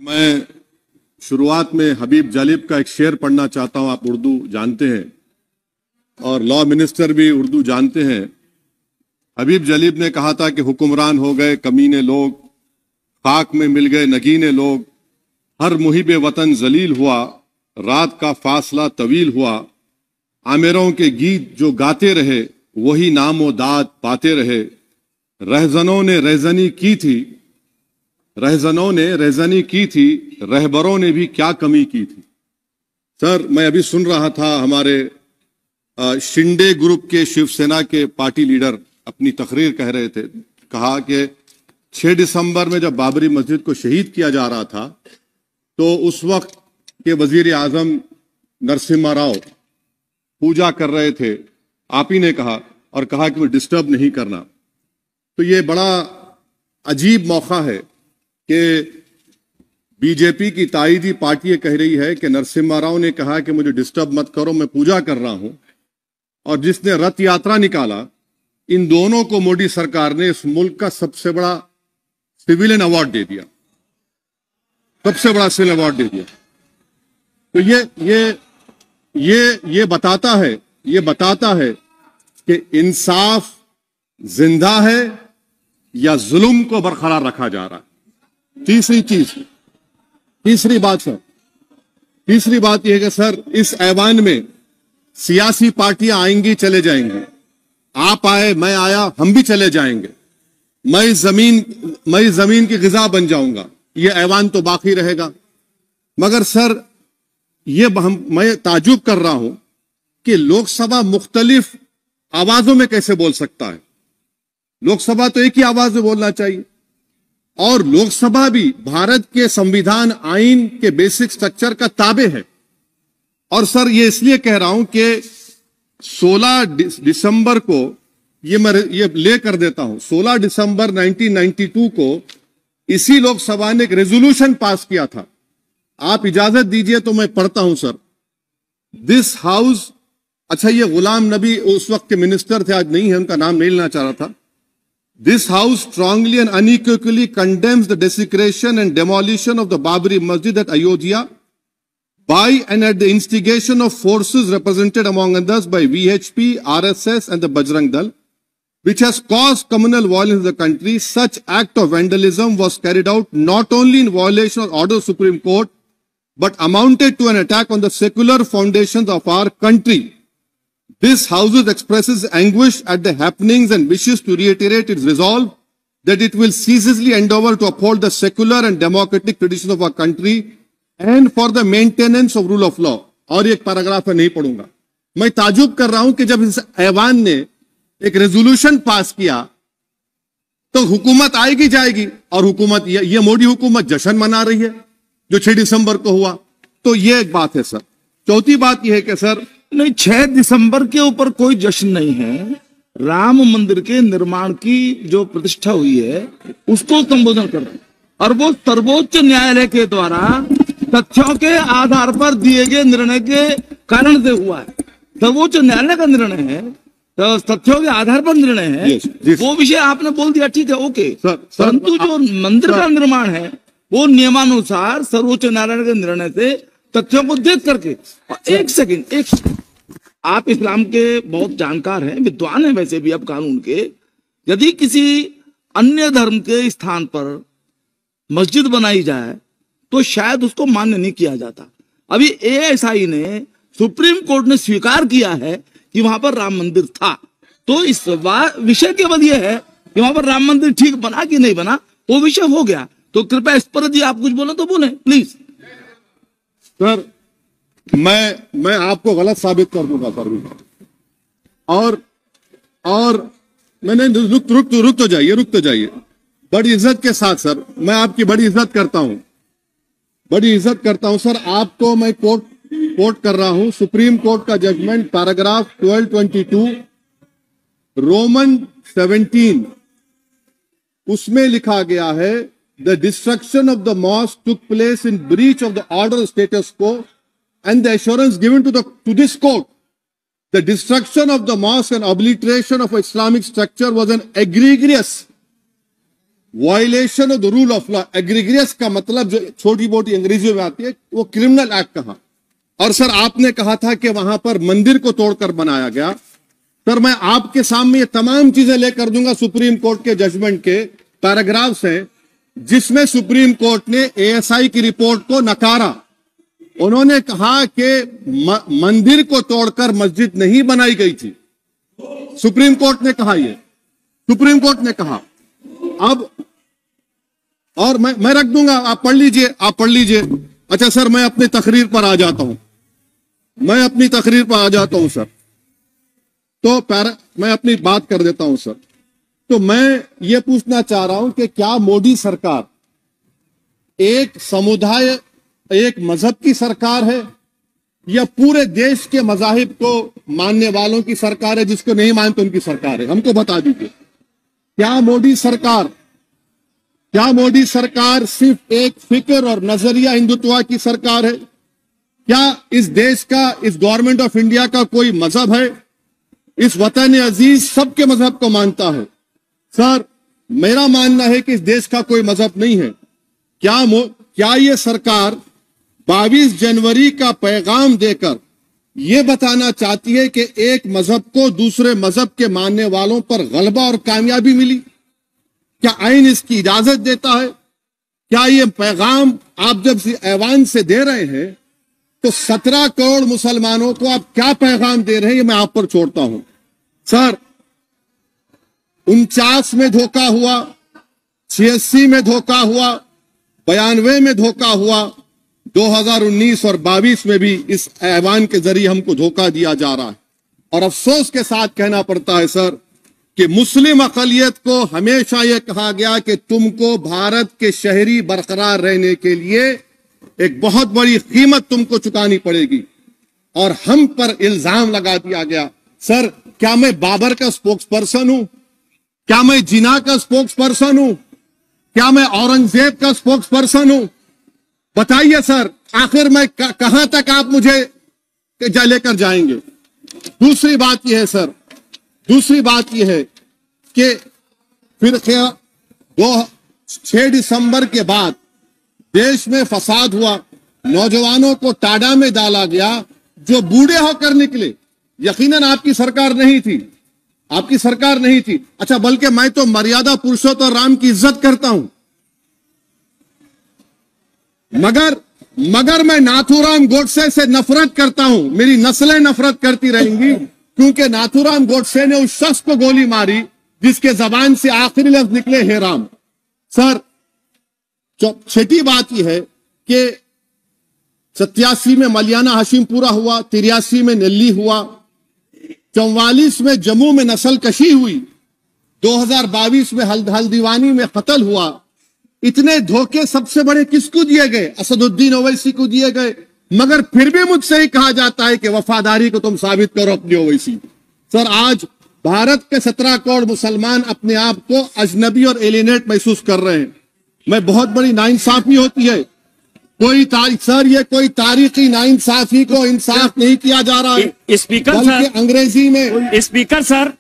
मैं शुरुआत में हबीब जालिब का एक शेर पढ़ना चाहता हूं। आप उर्दू जानते हैं और लॉ मिनिस्टर भी उर्दू जानते हैं। हबीब जालिब ने कहा था कि हुक्मरान हो गए कमीने लोग, खाक में मिल गए नगीने लोग, हर मुहिबे वतन जलील हुआ, रात का फासला तवील हुआ, आमिरों के गीत जो गाते रहे वही नामो दाद पाते रहे, रहजनों ने रहजनी की थी, रहजनों ने रहजनी की थी, रहबरों ने भी क्या कमी की थी। सर, मैं अभी सुन रहा था हमारे शिंदे ग्रुप के शिवसेना के पार्टी लीडर अपनी तकरीर कह रहे थे। कहा कि 6 दिसंबर में जब बाबरी मस्जिद को शहीद किया जा रहा था तो उस वक्त के वजीर आजम नरसिम्हा राव पूजा कर रहे थे। आप ही ने कहा और कहा कि वो डिस्टर्ब नहीं करना। तो ये बड़ा अजीब मौका है कि बीजेपी की ताईदी पार्टी ये कह रही है कि नरसिम्हा राव ने कहा कि मुझे डिस्टर्ब मत करो, मैं पूजा कर रहा हूं, और जिसने रथ यात्रा निकाला, इन दोनों को मोदी सरकार ने इस मुल्क का सबसे बड़ा सिविलियन अवार्ड दे दिया, सबसे बड़ा सिविलियन अवार्ड दे दिया। तो ये बताता है कि इंसाफ जिंदा है या जुल्म को बरकरार रखा जा रहा है। तीसरी बात यह है कि सर, इस ऐवान में सियासी पार्टियां आएंगी चले जाएंगी, आप आए मैं आया हम भी चले जाएंगे, मैं जमीन की गिजा बन जाऊंगा, यह ऐवान तो बाकी रहेगा। मगर सर, मैं ताजुब कर रहा हूं कि लोकसभा मुख्तलिफ आवाजों में कैसे बोल सकता है। लोकसभा तो एक ही आवाज में बोलना चाहिए, और लोकसभा भी भारत के संविधान आइन के बेसिक स्ट्रक्चर का ताबे है। और सर, ये इसलिए कह रहा हूं कि 16 दिसंबर को ये ले कर देता हूं, 16 दिसंबर 1992 को इसी लोकसभा ने एक रेजोल्यूशन पास किया था। आप इजाजत दीजिए तो मैं पढ़ता हूं सर। दिस हाउस, अच्छा, ये गुलाम नबी उस वक्त के मिनिस्टर थे, आज नहीं है, उनका नाम नहीं लेना चाह रहा था। This house strongly and unequivocally condemns the desecration and demolition of the Babri Masjid at Ayodhya by and at the instigation of forces represented among others by VHP, RSS and the Bajrang Dal, which has caused communal violence in the country. Such act of vandalism was carried out not only in violation of order of Supreme Court, but amounted to an attack on the secular foundations of our country. This House expresses anguish at the happenings and wishes to reiterate its resolve that it will ceaselessly endeavor to uphold the secular and democratic traditions of our country and for the maintenance of rule of law. और एक paragraph नहीं पढ़ूंगा। मैं ताजुब कर रहा हूं कि जब इस ऐवान ने एक रेजोल्यूशन पास किया तो हुकूमत आएगी जाएगी, और हुकूमत ये मोदी हुकूमत जश्न मना रही है जो 6 दिसंबर को हुआ। तो ये एक बात है सर। चौथी बात यह है कि सर, नहीं, 6 दिसंबर के ऊपर कोई जश्न नहीं है। राम मंदिर के निर्माण की जो प्रतिष्ठा हुई है उसको संबोधन कर रहे हैं, और वो सर्वोच्च न्यायालय के द्वारा तथ्यों के आधार पर दिए गए निर्णय के कारण से हुआ है। सर्वोच्च न्यायालय का निर्णय है, तो तथ्यों के आधार पर निर्णय है। वो विषय आपने बोल दिया, ठीक है, ओके। परंतु जो मंदिर का निर्माण है वो नियमानुसार सर्वोच्च न्यायालय के निर्णय से तथ्यों को देख करके। एक सेकंड, आप इस्लाम के बहुत जानकार हैं, विद्वान हैं वैसे भी अब कानून के। यदि किसी अन्य धर्म के स्थान पर मस्जिद बनाई जाए तो शायद उसको मान्य नहीं किया जाता। अभी ASI ने, सुप्रीम कोर्ट ने स्वीकार किया है कि वहां पर राम मंदिर था। तो इस विषय केवल यह है कि वहां पर राम मंदिर ठीक बना कि नहीं बना, वो विषय हो गया। तो कृपया इस पर यदि आप कुछ बोले तो बोले प्लीज। सर, मैं आपको गलत साबित कर दूंगा सर। और मैंने रुक तो जाइए बड़ी इज्जत के साथ सर, मैं आपकी बड़ी इज्जत करता हूं सर। आपको मैं कोट कर रहा हूं सुप्रीम कोर्ट का जजमेंट, पैराग्राफ 1222 रोमन 17, उसमें लिखा गया है, the destruction of the mosque took place in breach of the order status को and the assurance given to this court, the destruction of the mosque and obliteration of Islamic structure was an egregious violation of the rule of law, egregious का मतलब जो छोटी मोटी अंग्रेजी में आती है वो क्रिमिनल एक्ट कहा। और सर आपने कहा था कि वहां पर मंदिर को तोड़कर बनाया गया। सर मैं आपके सामने ये तमाम चीजें लेकर दूंगा, सुप्रीम कोर्ट के जजमेंट के पैराग्राफ्स हैं जिसमें सुप्रीम कोर्ट ने एएसआई की रिपोर्ट को नकारा। उन्होंने कहा कि मंदिर को तोड़कर मस्जिद नहीं बनाई गई थी। सुप्रीम कोर्ट ने कहा, ये सुप्रीम कोर्ट ने कहा। अब और मैं रख दूंगा, आप पढ़ लीजिए, आप पढ़ लीजिए। अच्छा सर मैं अपनी तकरीर पर आ जाता हूं, मैं अपनी तकरीर पर आ जाता हूं सर। तो मैं अपनी बात कर देता हूं सर। तो मैं ये पूछना चाह रहा हूं कि क्या मोदी सरकार एक समुदाय, एक मजहब की सरकार है या पूरे देश के मजाहिब को मानने वालों की सरकार है? जिसको नहीं मानते उनकी सरकार है, हमको बता दीजिए। क्या मोदी सरकार सिर्फ एक फिक्र और नजरिया हिंदुत्व की सरकार है? क्या इस देश का, इस गवर्नमेंट ऑफ इंडिया का कोई मजहब है? इस वतन अजीज सबके मजहब को मानता है। सर मेरा मानना है कि इस देश का कोई मजहब नहीं है। क्या ये सरकार 22 जनवरी का पैगाम देकर यह बताना चाहती है कि एक मजहब को दूसरे मजहब के मानने वालों पर गलबा और कामयाबी मिली? क्या आइन इसकी इजाजत देता है? क्या ये पैगाम आप जब ऐवान से दे रहे हैं तो 17 करोड़ मुसलमानों को आप क्या पैगाम दे रहे हैं, ये मैं आप पर छोड़ता हूं। सर 49 में धोखा हुआ, 86 में धोखा हुआ, 92 में धोखा हुआ, 2019 और 22 में भी इस ऐवान के जरिए हमको धोखा दिया जा रहा है। और अफसोस के साथ कहना पड़ता है सर कि मुस्लिम अक़लियत को हमेशा यह कहा गया कि तुमको भारत के शहरी बरकरार रहने के लिए एक बहुत बड़ी कीमत तुमको चुकानी पड़ेगी, और हम पर इल्जाम लगा दिया गया। सर क्या मैं बाबर का स्पोक्स पर्सन हूं? क्या मैं जिना का स्पोक्स पर्सन हूं? क्या मैं औरंगजेब का स्पोक्स पर्सन हूं? बताइए सर, आखिर मैं कहां तक आप मुझे लेकर जाएंगे? दूसरी बात यह है सर, दूसरी बात यह है कि फिर 6 दिसंबर के बाद देश में फसाद हुआ, नौजवानों को टाडा में डाला गया जो बूढ़े होकर निकले। यकीनन आपकी सरकार नहीं थी, आपकी सरकार नहीं थी। अच्छा बल्कि मैं तो मर्यादा पुरुषोत्तम राम की इज्जत करता हूं, मगर मैं नाथूराम गोडसे से नफरत करता हूं। मेरी नस्लें नफरत करती रहेंगी क्योंकि नाथूराम गोडसे ने उस शख्स को गोली मारी जिसके जबान से आखिरी लफ्ज निकले हे राम। सर छठी बात यह है कि 87 में मलियाना हाशिमपुरा हुआ, 83 में नेल्ली हुआ, 44 में जम्मू में नस्ल कशी हुई, 2022 में हल्दीवानी में कत्ल हुआ। इतने धोखे सबसे बड़े किसको दिए गए? असदुद्दीन ओवैसी को दिए गए। मगर फिर भी मुझसे ही कहा जाता है कि वफादारी को तुम साबित करो अपनी ओवैसी। सर आज भारत के 17 करोड़ मुसलमान अपने आप को अजनबी और एलिनेट महसूस कर रहे हैं। मैं बहुत बड़ी नाइंसाफी होती है, सर ये कोई तारीखी नाइंसाफी को इंसाफ नहीं किया जा रहा है। स्पीकर सर अंग्रेजी में स्पीकर सर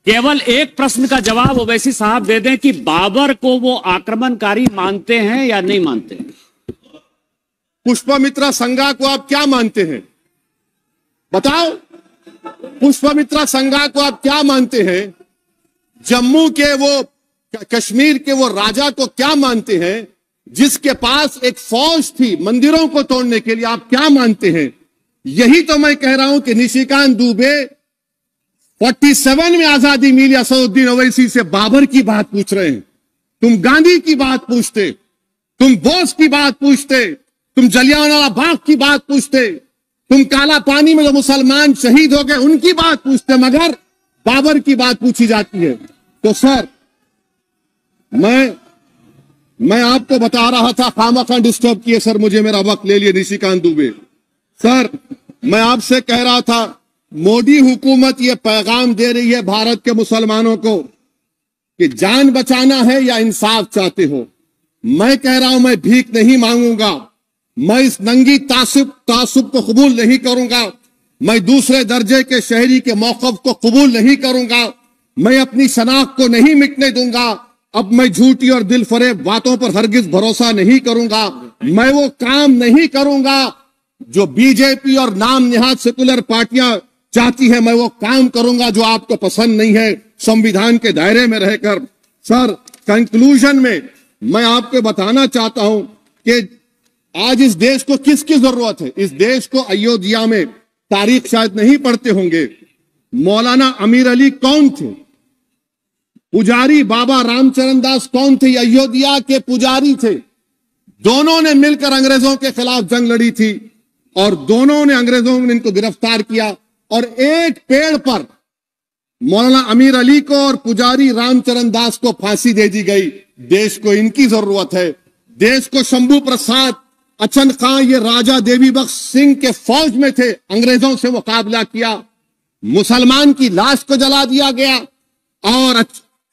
केवल एक प्रश्न का जवाब ओवैसी साहब दे दें कि बाबर को वो आक्रमणकारी मानते हैं या नहीं मानते? पुष्पमित्रा संघा को आप क्या मानते हैं? बताओ, पुष्पमित्रा संघा को आप क्या मानते हैं? जम्मू के वो, कश्मीर के वो राजा को क्या मानते हैं जिसके पास एक फौज थी मंदिरों को तोड़ने के लिए? आप क्या मानते हैं? यही तो मैं कह रहा हूं कि निशिकांत दुबे 47 में आजादी मिली, असदुद्दीन ओवैसी से बाबर की बात पूछ रहे हैं। तुम गांधी की बात पूछते, तुम बोस की बात पूछते, तुम जलियांवाला बाग की बात पूछते, तुम काला पानी में जो मुसलमान शहीद हो गए उनकी बात पूछते, मगर बाबर की बात पूछी जाती है। तो सर मैं आपको बता रहा था, खामखा डिस्टर्ब किए सर, मुझे मेरा वक्त ले लिए निशिकांत दुबे। सर मैं आपसे कह रहा था मोदी हुकूमत ये पैगाम दे रही है भारत के मुसलमानों को कि जान बचाना है या इंसाफ चाहते हो। मैं कह रहा हूं मैं भीख नहीं मांगूंगा, मैं इस नंगी तासुब को कबूल नहीं करूंगा, मैं दूसरे दर्जे के शहरी के मौक़िफ़ को कबूल नहीं करूंगा, मैं अपनी शनाख्त को नहीं मिटने दूंगा, अब मैं झूठी और दिल फरेब बातों पर हरगिज भरोसा नहीं करूंगा। मैं वो काम नहीं करूंगा जो बीजेपी और नाम निहाद सेकुलर पार्टियां चाहती है। मैं वो काम करूंगा जो आपको पसंद नहीं है, संविधान के दायरे में रहकर। सर, कंक्लूजन में मैं आपको बताना चाहता हूं कि आज इस देश को किसकी जरूरत है। इस देश को अयोध्या में, तारीख शायद नहीं पढ़ते होंगे, मौलाना अमीर अली कौन थे, पुजारी बाबा रामचरण दास कौन थे, अयोध्या के पुजारी थे। दोनों ने मिलकर अंग्रेजों के खिलाफ जंग लड़ी थी और दोनों ने, अंग्रेजों ने इनको गिरफ्तार किया और एक पेड़ पर मौलाना अमीर अली को और पुजारी रामचरण दास को फांसी दे दी गई। देश को इनकी जरूरत है। देश को शंभू प्रसाद, अचन खां, ये राजा देवी बख्श सिंह के फौज में थे, अंग्रेजों से मुकाबला किया, मुसलमान की लाश को जला दिया गया और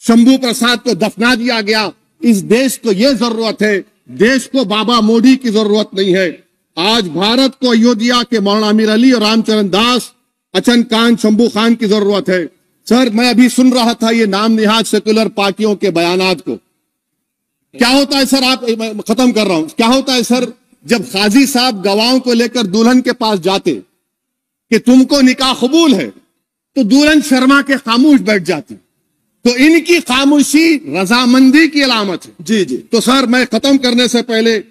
शंभू प्रसाद को दफना दिया गया। इस देश को यह जरूरत है, देश को बाबा मोदी की जरूरत नहीं है। आज भारत को अयोध्या के मौलाना अमीर अली और रामचरण दास, अचन खान, शंभू खान की जरूरत है। सर, मैं अभी सुन रहा था ये नाम निहाद सेकुलर पार्टियों के बयानात को। क्या होता है सर, आप, खत्म कर रहा हूं, क्या होता है सर, जब काजी साहब गवाहों को लेकर दुल्हन के पास जाते कि तुमको निकाह कबूल है, तो दुल्हन शर्मा के खामोश बैठ जाती। तो इनकी खामोशी रजामंदी की अलामत है। जी जी। तो सर, मैं खत्म करने से पहले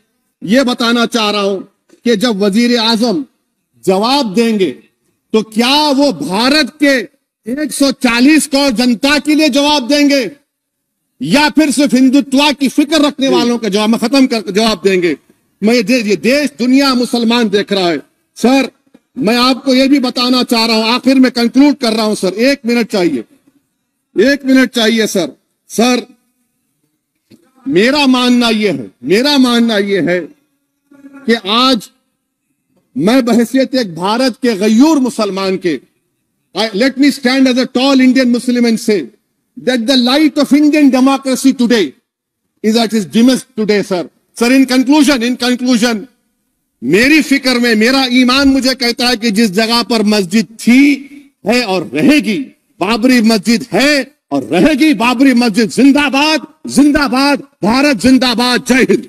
यह बताना चाह रहा हूं कि जब वजीर आजम जवाब देंगे तो क्या वो भारत के 140 करोड़ जनता के लिए जवाब देंगे या फिर सिर्फ हिंदुत्व की फिक्र रखने वालों का जवाब, मैं खत्म कर जवाब देंगे। मैं ये देश, दुनिया, मुसलमान देख रहा है। सर, मैं आपको यह भी बताना चाह रहा हूं, आखिर में कंक्लूड कर रहा हूं सर, 1 मिनट चाहिए, 1 मिनट चाहिए सर। सर, मेरा मानना यह है कि आज मैं बहैसियत एक भारत के गयूर मुसलमान के, let me stand as a tall Indian Muslim and say that the light of Indian democracy today is at its dimmest today, sir. Sir, in conclusion, मेरी फिक्र में, मेरा ईमान मुझे कहता है कि जिस जगह पर मस्जिद थी, है और रहेगी, बाबरी मस्जिद है और रहेगी, बाबरी मस्जिद जिंदाबाद, जिंदाबाद, भारत जिंदाबाद, जय हिंद।